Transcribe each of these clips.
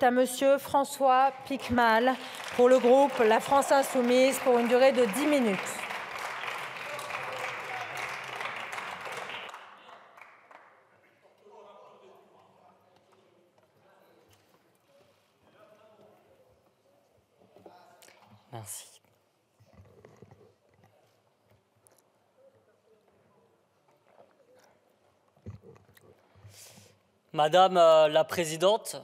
À Monsieur François Piquemal pour le groupe La France Insoumise pour une durée de 10 minutes. Merci. Madame la Présidente,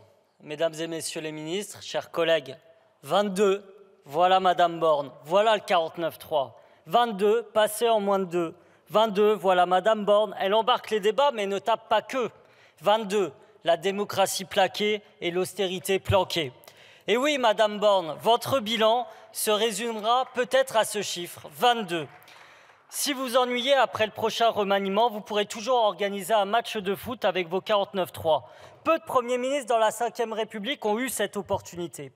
Mesdames et Messieurs les ministres, chers collègues, 22, voilà Madame Borne, voilà le 49.3. 22, passé en moins de 2. 22, voilà Madame Borne, elle embarque les débats mais ne tape pas que. 22, la démocratie plaquée et l'austérité planquée. Et oui, Madame Borne, votre bilan se résumera peut-être à ce chiffre, 22. Si vous ennuyez après le prochain remaniement, vous pourrez toujours organiser un match de foot avec vos 49.3. Peu de premiers ministres dans la Ve République ont eu cette opportunité.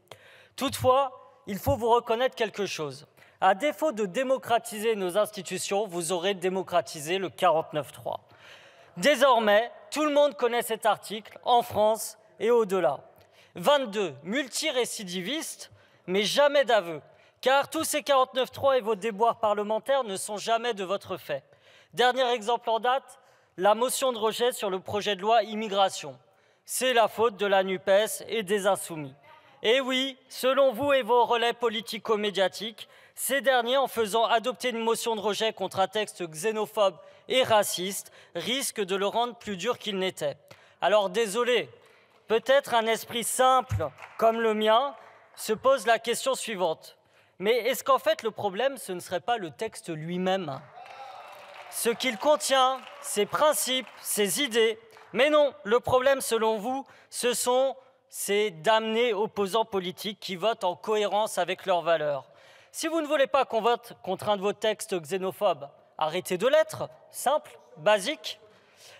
Toutefois, il faut vous reconnaître quelque chose. À défaut de démocratiser nos institutions, vous aurez démocratisé le 49.3. Désormais, tout le monde connaît cet article, en France et au-delà. 22, multirécidivistes, mais jamais d'aveu. Car tous ces 49.3 et vos déboires parlementaires ne sont jamais de votre fait. Dernier exemple en date, la motion de rejet sur le projet de loi immigration. C'est la faute de la NUPES et des Insoumis. Et oui, selon vous et vos relais politico-médiatiques, ces derniers, en faisant adopter une motion de rejet contre un texte xénophobe et raciste, risquent de le rendre plus dur qu'il n'était. Alors désolé, peut-être un esprit simple comme le mien se pose la question suivante. Mais est-ce qu'en fait le problème, ce ne serait pas le texte lui-même? Ce qu'il contient, ses principes, ses idées. Mais non, le problème selon vous, ce sont ces damnés opposants politiques qui votent en cohérence avec leurs valeurs. Si vous ne voulez pas qu'on vote contre un de vos textes xénophobes, arrêtez de l'être, simple, basique.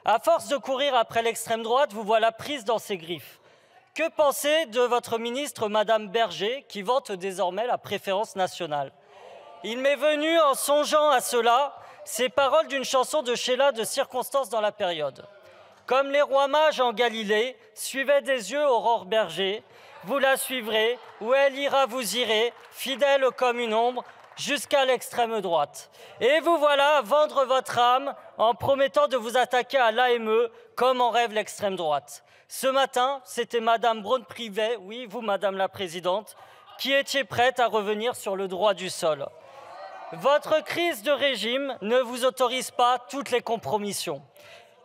À force de courir après l'extrême droite, vous voilà prise dans ses griffes. Que penser de votre ministre, Madame Berger, qui vante désormais la préférence nationale? Il m'est venu, en songeant à cela, ces paroles d'une chanson de Sheila de Circonstances dans la période. Comme les rois mages en Galilée, suivez des yeux Aurore Berger, vous la suivrez, où elle ira vous irez, fidèle comme une ombre, jusqu'à l'extrême droite. Et vous voilà à vendre votre âme en promettant de vous attaquer à l'AME, comme en rêve l'extrême droite. Ce matin, c'était Madame Braun-Pivet, oui, vous, Madame la Présidente, qui étiez prête à revenir sur le droit du sol. Votre crise de régime ne vous autorise pas toutes les compromissions.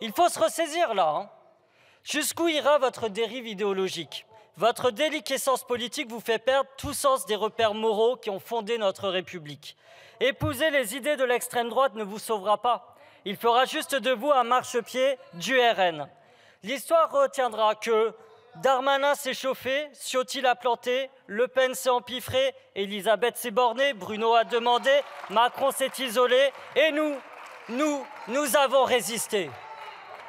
Il faut se ressaisir là. Jusqu'où ira votre dérive idéologique? Votre déliquescence politique vous fait perdre tout sens des repères moraux qui ont fondé notre République. Épouser les idées de l'extrême droite ne vous sauvera pas. Il fera juste de vous un marchepied du RN. L'histoire retiendra que Darmanin s'est chauffé, Ciotti l'a planté, Le Pen s'est empiffré, Elisabeth s'est bornée, Bruno a demandé, Macron s'est isolé et nous avons résisté.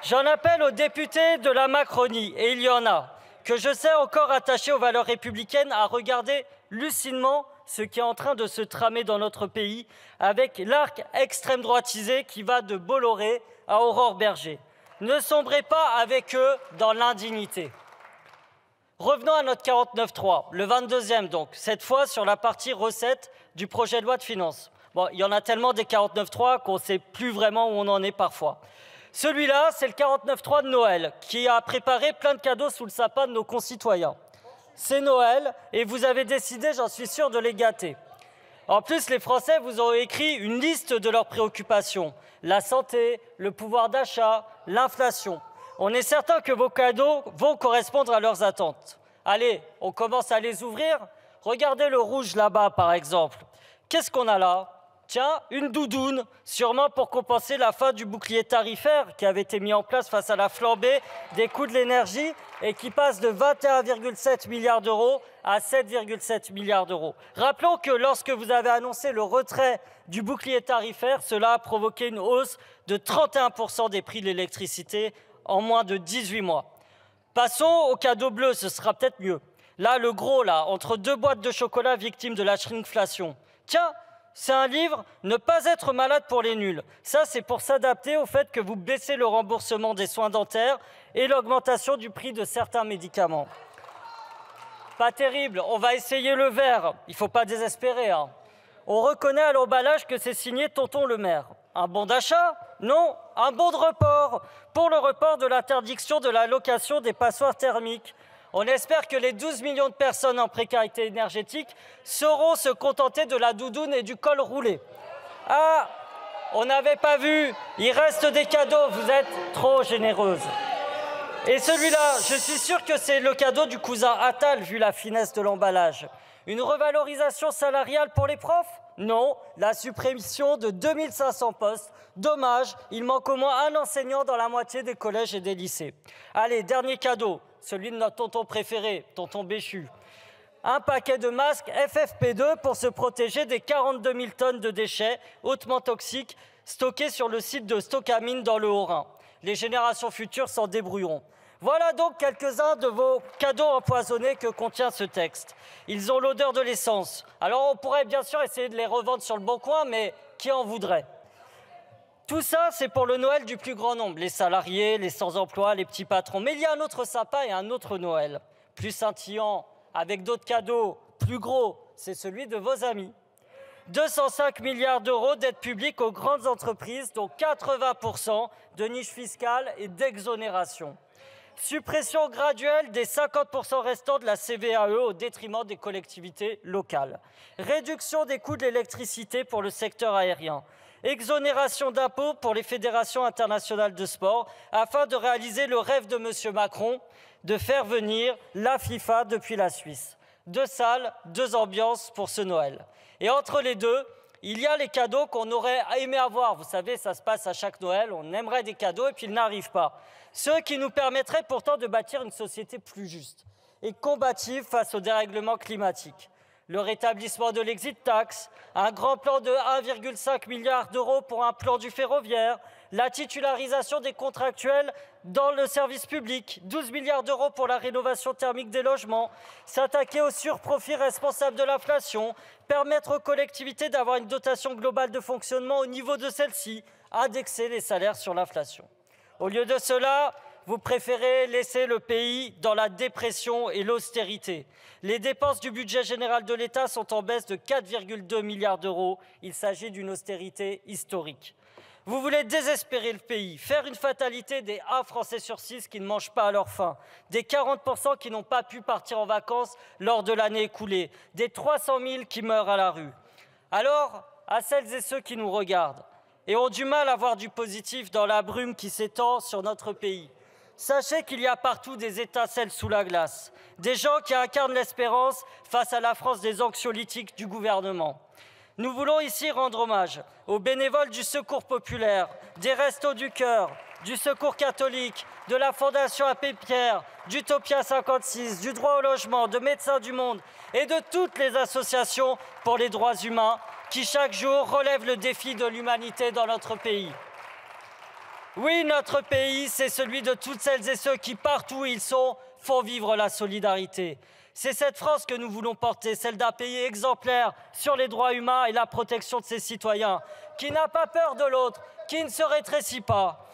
J'en appelle aux députés de la Macronie, et il y en a, que je sais encore attachés aux valeurs républicaines, à regarder lucidement ce qui est en train de se tramer dans notre pays avec l'arc extrême droitisé qui va de Bolloré à Aurore Berger. Ne sombrez pas avec eux dans l'indignité. Revenons à notre 49.3, le 22e donc, cette fois sur la partie recettes du projet de loi de finances. Bon, il y en a tellement des 49.3 qu'on ne sait plus vraiment où on en est parfois. Celui-là, c'est le 49.3 de Noël, qui a préparé plein de cadeaux sous le sapin de nos concitoyens. C'est Noël et vous avez décidé, j'en suis sûr, de les gâter. En plus, les Français vous ont écrit une liste de leurs préoccupations. La santé, le pouvoir d'achat, l'inflation. On est certain que vos cadeaux vont correspondre à leurs attentes. Allez, on commence à les ouvrir. Regardez le rouge là-bas, par exemple. Qu'est-ce qu'on a là? Tiens, une doudoune, sûrement pour compenser la fin du bouclier tarifaire qui avait été mis en place face à la flambée des coûts de l'énergie et qui passe de 21,7 milliards d'euros à 7,7 milliards d'euros. Rappelons que lorsque vous avez annoncé le retrait du bouclier tarifaire, cela a provoqué une hausse de 31% des prix de l'électricité en moins de 18 mois. Passons au cadeau bleu, ce sera peut-être mieux. Là, le gros, là, entre deux boîtes de chocolat victimes de la shrinkflation. Tiens, c'est un livre « Ne pas être malade pour les nuls ». Ça, c'est pour s'adapter au fait que vous baissez le remboursement des soins dentaires et l'augmentation du prix de certains médicaments. Pas terrible, on va essayer le vert. Il ne faut pas désespérer. Hein. On reconnaît à l'emballage que c'est signé Tonton le maire. Un bon d'achat? Non, un bon de report. Pour le report de l'interdiction de la location des passoires thermiques. On espère que les 12 millions de personnes en précarité énergétique sauront se contenter de la doudoune et du col roulé. Ah, on n'avait pas vu, il reste des cadeaux, vous êtes trop généreuse. Et celui-là, je suis sûr que c'est le cadeau du cousin Attal, vu la finesse de l'emballage. Une revalorisation salariale pour les profs? Non, la suppression de 2500 postes. Dommage, il manque au moins un enseignant dans la moitié des collèges et des lycées. Allez, dernier cadeau, celui de notre tonton préféré, tonton Béchu. Un paquet de masques FFP2 pour se protéger des 42 000 tonnes de déchets hautement toxiques stockés sur le site de Stocamine dans le Haut-Rhin. Les générations futures s'en débrouilleront. Voilà donc quelques-uns de vos cadeaux empoisonnés que contient ce texte. Ils ont l'odeur de l'essence. Alors on pourrait bien sûr essayer de les revendre sur le bon coin, mais qui en voudrait? Tout ça, c'est pour le Noël du plus grand nombre, les salariés, les sans-emploi, les petits patrons. Mais il y a un autre sapin et un autre Noël, plus scintillant, avec d'autres cadeaux plus gros, c'est celui de vos amis. 205 milliards d'euros d'aide publique aux grandes entreprises, dont 80% de niches fiscales et d'exonération. Suppression graduelle des 50% restants de la CVAE au détriment des collectivités locales. Réduction des coûts de l'électricité pour le secteur aérien. Exonération d'impôts pour les fédérations internationales de sport afin de réaliser le rêve de M. Macron de faire venir la FIFA depuis la Suisse. 2 salles, 2 ambiances pour ce Noël. Et entre les deux, il y a les cadeaux qu'on aurait aimé avoir. Vous savez, ça se passe à chaque Noël, on aimerait des cadeaux et puis ils n'arrivent pas. Ceux qui nous permettraient pourtant de bâtir une société plus juste et combative face au dérèglement climatique. Le rétablissement de l'exit tax, un grand plan de 1,5 milliard d'euros pour un plan du ferroviaire, la titularisation des contractuels dans le service public, 12 milliards d'euros pour la rénovation thermique des logements, s'attaquer aux surprofits responsables de l'inflation, permettre aux collectivités d'avoir une dotation globale de fonctionnement au niveau de celle-ci, indexer les salaires sur l'inflation. Au lieu de cela, vous préférez laisser le pays dans la dépression et l'austérité. Les dépenses du budget général de l'État sont en baisse de 4,2 milliards d'euros. Il s'agit d'une austérité historique. Vous voulez désespérer le pays, faire une fatalité des 1 Français sur 6 qui ne mangent pas à leur faim, des 40% qui n'ont pas pu partir en vacances lors de l'année écoulée, des 300 000 qui meurent à la rue. Alors, à celles et ceux qui nous regardent et ont du mal à voir du positif dans la brume qui s'étend sur notre pays, sachez qu'il y a partout des étincelles sous la glace, des gens qui incarnent l'espérance face à la France des anxiolytiques du gouvernement. Nous voulons ici rendre hommage aux bénévoles du Secours populaire, des Restos du Cœur, du Secours catholique, de la Fondation Abbé Pierre, d'Utopia 56, du droit au logement, de Médecins du Monde et de toutes les associations pour les droits humains qui chaque jour relèvent le défi de l'humanité dans notre pays. Oui, notre pays, c'est celui de toutes celles et ceux qui, partout où ils sont, font vivre la solidarité. C'est cette France que nous voulons porter, celle d'un pays exemplaire sur les droits humains et la protection de ses citoyens, qui n'a pas peur de l'autre, qui ne se rétrécit pas.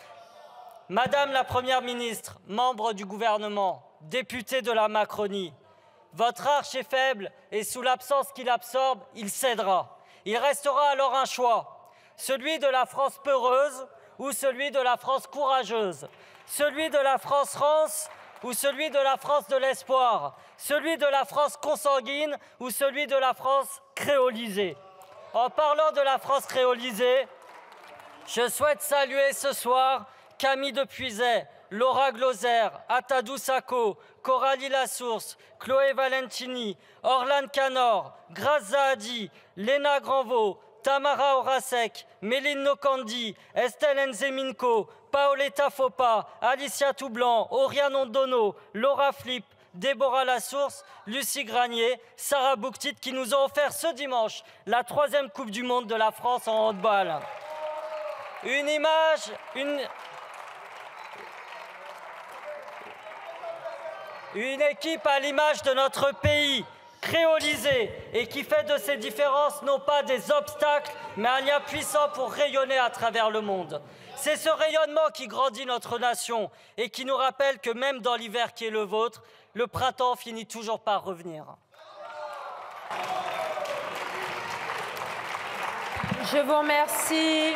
Madame la Première ministre, membre du gouvernement, députée de la Macronie, votre arche est faible et sous l'absence qu'il absorbe, il cédera. Il restera alors un choix, celui de la France peureuse ou celui de la France courageuse, celui de la France rance ou celui de la France de l'espoir, celui de la France consanguine ou celui de la France créolisée. En parlant de la France créolisée, je souhaite saluer ce soir Camille Depuiset, Laura Glauser, Atadou Sako, Coralie Lassource, Chloé Valentini, Orlane Canor, Grace Zahadi, Léna Granvaux, Tamara Horacek, Méline Nokandi, Estelle Nzeminko, Paoletta Fopa, Alicia Toublanc, Oriane Ondono, Laura Flip, Déborah Lassource, Lucie Granier, Sarah Bouktit qui nous ont offert ce dimanche la 3e Coupe du Monde de la France en handball. Une image, une équipe à l'image de notre pays, créolisée et qui fait de ces différences non pas des obstacles, mais un lien puissant pour rayonner à travers le monde. C'est ce rayonnement qui grandit notre nation et qui nous rappelle que même dans l'hiver qui est le vôtre, le printemps finit toujours par revenir. Je vous remercie.